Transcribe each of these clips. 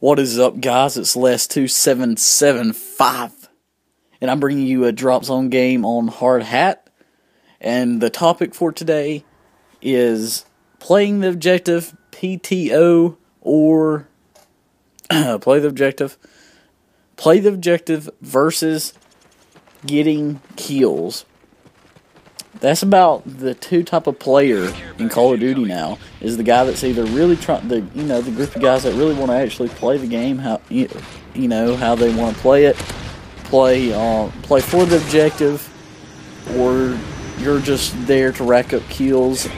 What is up, guys? It's Les2775, and I'm bringing you a Drop Zone game on Hard Hat. And the topic for today is playing the objective, PTO, or play the objective versus getting kills. That's about the two type of player in Call of Duty now. Is the guy that's either really trying, the group of guys that really want to actually play the game, how how they want to play it, play for the objective, or you're just there to rack up kills,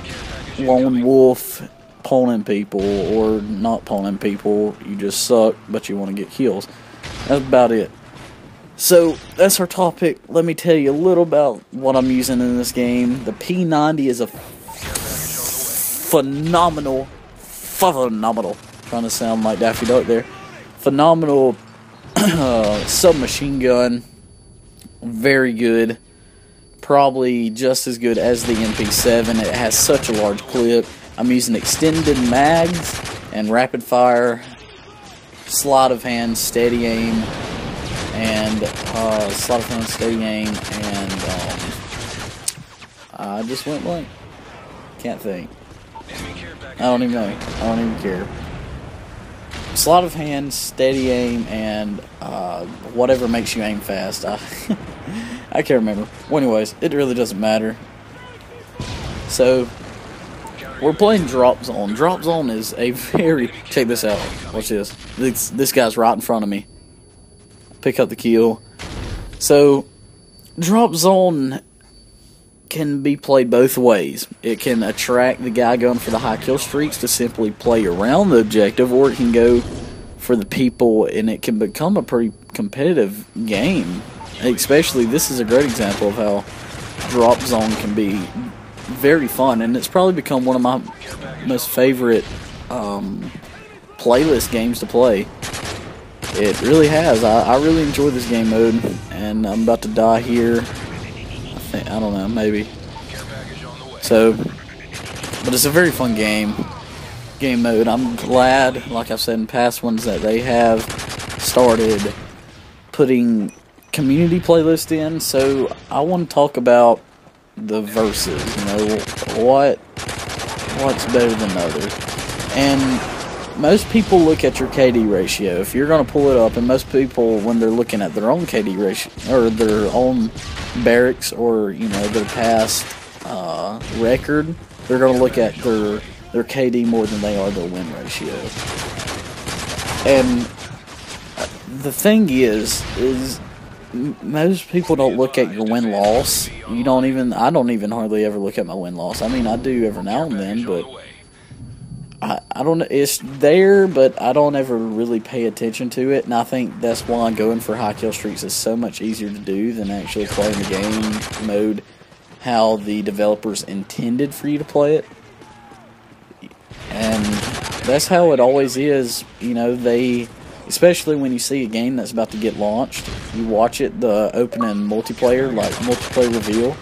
lone wolf, pawning people, or not pawning people. You just suck, but you want to get kills. That's about it. So, that's our topic. Let me tell you a little about what I'm using in this game. The P90 is a phenomenal, trying to sound like Daffy Duck there, phenomenal submachine gun. Very good. Probably just as good as the MP7. It has such a large clip. I'm using extended mags and rapid fire, sleight of hand, steady aim, and sleight of hand, steady aim, and I just went blank. Can't think. I don't even know. I don't even care. Sleight of hand, steady aim, and whatever makes you aim fast. I can't remember. Well, anyways, it really doesn't matter. So, we're playing Drop Zone. Drop Zone is a very... Check this out. Watch this. This guy's right in front of me. Pick up the kill. So, Drop Zone can be played both ways. It can attract the guy going for the high kill streaks to simply play around the objective, or it can go for the people, and it can become a pretty competitive game. Especially, this is a great example of how Drop Zone can be very fun, and it's probably become one of my most favorite playlist games to play. It really has. I really enjoy this game mode, and I'm about to die here. I don't know, maybe. So, but it's a very fun game mode. I'm glad, like I've said in past ones, that they have started putting community playlists in. So I want to talk about the verses. What's better than others, and most people look at your KD ratio. If you're going to pull it up, and most people, when they're looking at their own KD ratio, or their own barracks, or, their past record, they're going to look at their KD more than they are their win ratio. And the thing is most people don't look at your win-loss. I don't even hardly ever look at my win-loss. I mean, I do every now and then, but I don't know, it's there, but I don't ever really pay attention to it, and I think that's why going for high kill streaks is so much easier to do than actually playing the game mode how the developers intended for you to play it. And that's how it always is. Especially when you see a game that's about to get launched, you watch it, the opening multiplayer reveal,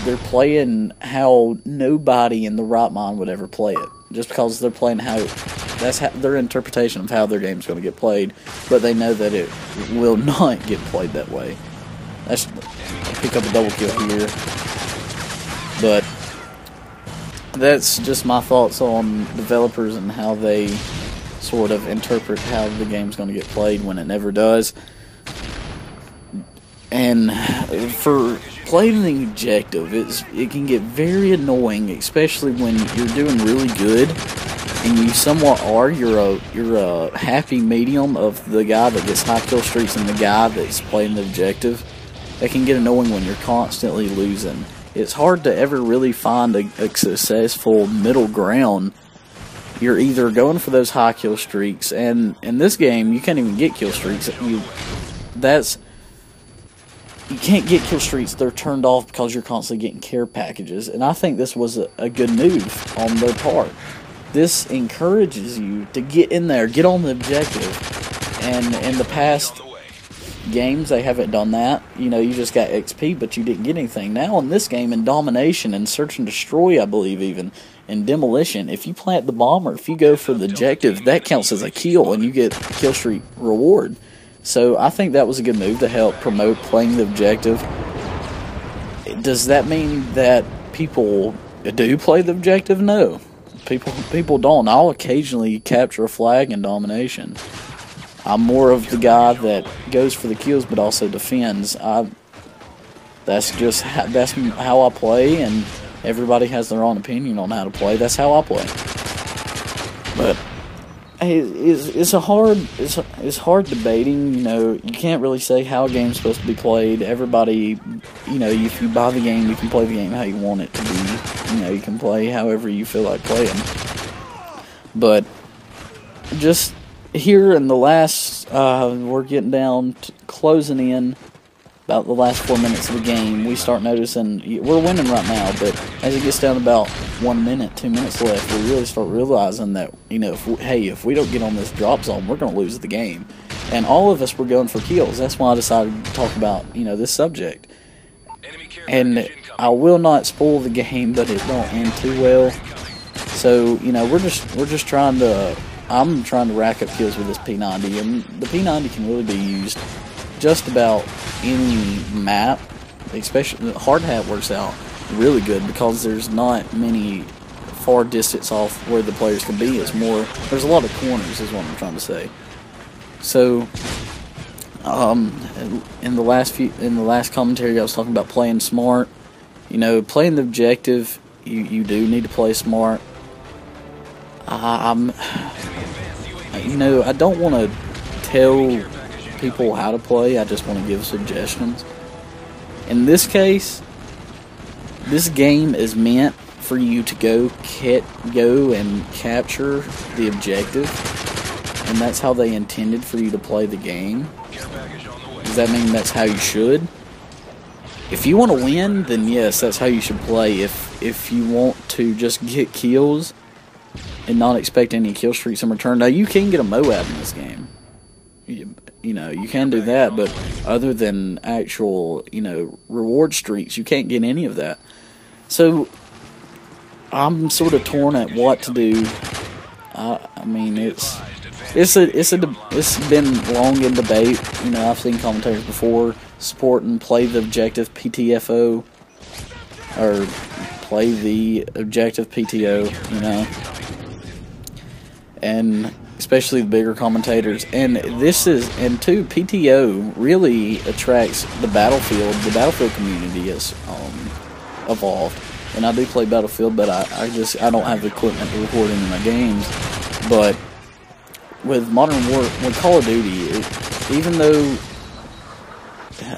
they're playing how nobody in the right mind would ever play it. Just because they're playing that's their interpretation of how their game's going to get played, but they know that it will not get played that way. I'll pick up a double kill here, but that's just my thoughts on developers and how they sort of interpret how the game's going to get played when it never does. And for playing the objective, it can get very annoying, especially when you're doing really good and you somewhat are. You're a happy medium of the guy that gets high kill streaks and the guy that's playing the objective. It can get annoying when you're constantly losing. It's hard to ever really find a successful middle ground. You're either going for those high kill streaks, and in this game you can't even get kill streaks. You can't get kill streaks. They're turned off because you're constantly getting care packages. And I think this was a good move on their part. This encourages you to get in there, get on the objective. And in the past, games, they haven't done that. You know, you just got XP, but you didn't get anything. Now in this game, in Domination and Search and Destroy, I believe even, in Demolition, if you plant the bomb or if you go for the objective, that counts as a kill, and you get kill streak reward. So I think that was a good move to help promote playing the objective. Does that mean that people do play the objective? No. People don't. I'll occasionally capture a flag in Domination. I'm more of the guy that goes for the kills but also defends. That's how I play, and everybody has their own opinion on how to play. That's how I play. But it's hard debating. You know, you can't really say how a game's supposed to be played. Everybody, you know, if you buy the game, you can play the game how you want it to be. You know, you can play however you feel like playing. But just here in the last, we're getting down to closing in about the last 4 minutes of the game. We start noticing we're winning right now, but as it gets down to about 1 minute, 2 minutes left, we really start realizing that, you know, if we don't get on this drop zone, we're going to lose the game. And all of us were going for kills. That's why I decided to talk about, you know, this subject. And I will not spoil the game, but it don't end too well. So, you know, we're just trying to. I'm trying to rack up kills with this P90, and the P90 can really be used just about any map. Especially hard hat works out really good because there's not many far distance off where the players can be. It's more, there's a lot of corners, is what I'm trying to say. So, in the last commentary, I was talking about playing smart. You know, playing the objective, you do need to play smart. You know, I don't want to tell people how to play. I just want to give suggestions. In this case, this game is meant for you to go and capture the objective, and that's how they intended for you to play the game. Does that mean that's how you should? If you want to win, then yes, that's how you should play. If you want to just get kills and not expect any kill streaks in return. Now, you can get a Moab in this game. You know, you can do that, but other than actual, you know, reward streaks, you can't get any of that. So, I'm sort of torn at what to do. I mean, it's been long in debate. You know, I've seen commentators before support and play the objective PTFO, or play the objective PTO, you know, and especially the bigger commentators. And two, PTO really attracts the Battlefield. The Battlefield community has evolved. And I do play Battlefield, but I don't have the equipment to record into my games. But with with Call of Duty, even though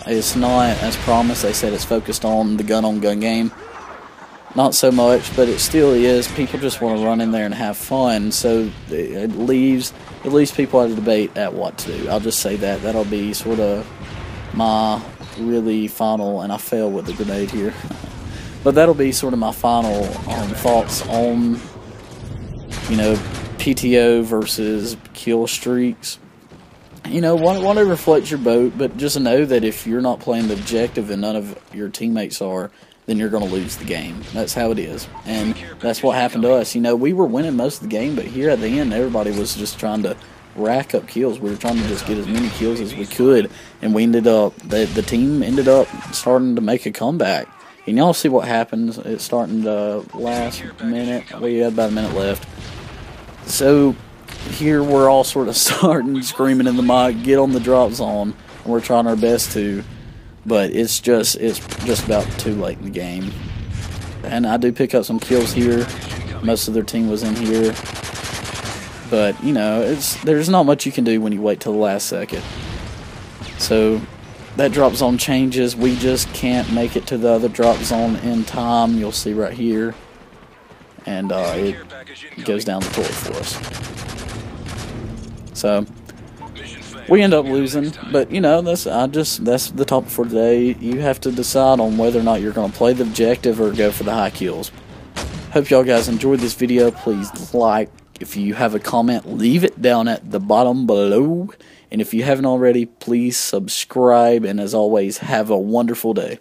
it's not, as promised, they said it's focused on the gun-on-gun game, not so much, but it still is. People just want to run in there and have fun, so it leaves people at a debate at what to do. I'll just say that. That'll be sort of my really final, and I failed with the grenade here, but that'll be sort of my final thoughts on, you know, PTO versus kill streaks. You know, whatever floats your boat, but just know that if you're not playing the objective and none of your teammates are, then you're going to lose the game. That's how it is. And that's what happened to us. You know, we were winning most of the game, but here at the end, everybody was just trying to rack up kills. We were trying to just get as many kills as we could, and we ended up, the team ended up starting to make a comeback. And y'all see what happens. It's starting to last minute. We had about a minute left. So here we're all sort of starting, screaming in the mic, get on the drop zone. And we're trying our best to, but it's just about too late in the game. And I do pick up some kills here. Most of their team was in here. But, you know, there's not much you can do when you wait till the last second. So that drop zone changes. We just can't make it to the other drop zone in time. You'll see right here. And it goes down the toilet for us. So we end up losing, but you know, that's the topic for today. You have to decide on whether or not you're going to play the objective or go for the high kills. Hope y'all guys enjoyed this video. Please like. If you have a comment, leave it down at the bottom below. And if you haven't already, please subscribe, and as always, have a wonderful day.